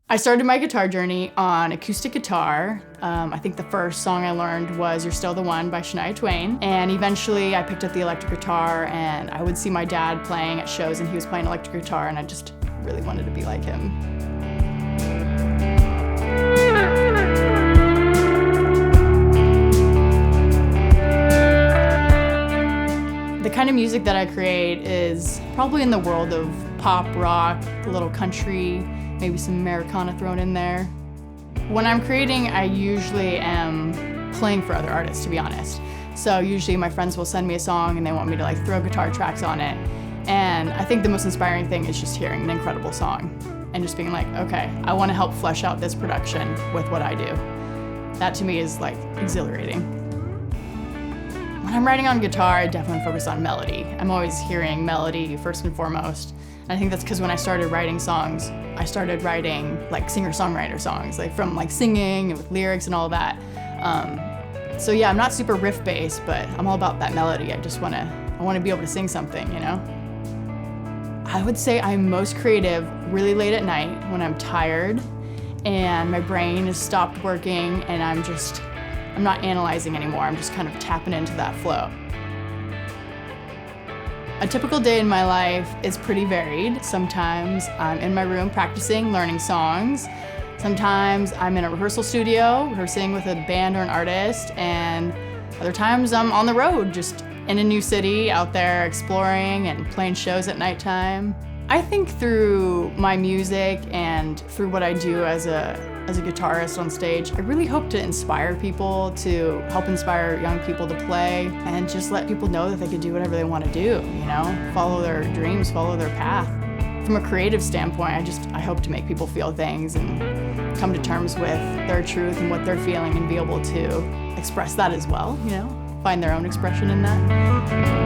I started my guitar journey on acoustic guitar. I think the first song I learned was You're Still the One by Shania Twain. And eventually I picked up the electric guitar, and I would see my dad playing at shows and he was playing electric guitar, and I just really wanted to be like him. The kind of music that I create is probably in the world of pop, rock, a little country, maybe some Americana thrown in there. When I'm creating, I usually am playing for other artists, to be honest. So usually my friends will send me a song and they want me to like throw guitar tracks on it. And I think the most inspiring thing is just hearing an incredible song and just being like, okay, I want to help flesh out this production with what I do. That to me is like exhilarating. When I'm writing on guitar, I definitely focus on melody. I'm always hearing melody first and foremost. And I think that's because when I started writing songs, I started writing like singer-songwriter songs, like from like singing and with lyrics and all that. So yeah, I'm not super riff-based, but I'm all about that melody. I want to be able to sing something, you know? I would say I'm most creative really late at night when I'm tired and my brain has stopped working and I'm not analyzing anymore. I'm just kind of tapping into that flow. A typical day in my life is pretty varied. Sometimes I'm in my room practicing, learning songs. Sometimes I'm in a rehearsal studio, rehearsing with a band or an artist, and other times I'm on the road, just in a new city, out there exploring and playing shows at nighttime. I think through my music and through what I do as a guitarist on stage, I really hope to inspire people, to help inspire young people to play, and just let people know that they can do whatever they want to do, you know? Follow their dreams, follow their path. From a creative standpoint, I hope to make people feel things and come to terms with their truth and what they're feeling and be able to express that as well, you know? Find their own expression in that.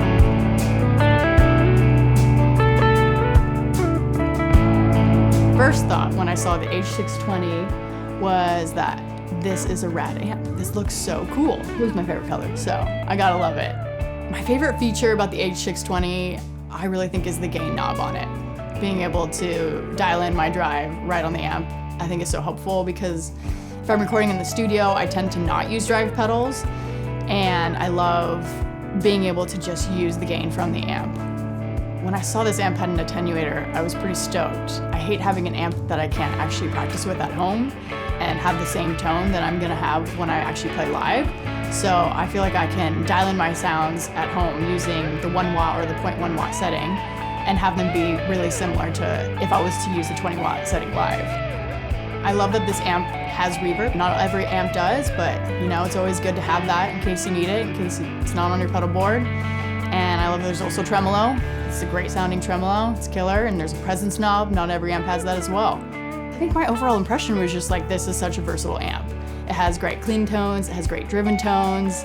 First thought when I saw the H620 was that this is a rad amp. This looks so cool. It was my favorite color, so I gotta love it. My favorite feature about the H620, I really think, is the gain knob on it. Being able to dial in my drive right on the amp, I think is so helpful because if I'm recording in the studio, I tend to not use drive pedals, and I love being able to just use the gain from the amp. When I saw this amp had an attenuator, I was pretty stoked. I hate having an amp that I can't actually practice with at home and have the same tone that I'm gonna have when I actually play live. So I feel like I can dial in my sounds at home using the 1 watt or the 0.1 watt setting and have them be really similar to if I was to use the 20 watt setting live. I love that this amp has reverb. Not every amp does, but you know, it's always good to have that in case you need it, in case it's not on your pedal board. And I love that there's also tremolo. It's a great sounding tremolo, it's killer, and there's a presence knob. Not every amp has that as well. I think my overall impression was just like, this is such a versatile amp. It has great clean tones, it has great driven tones,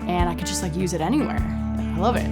and I could just like use it anywhere. I love it.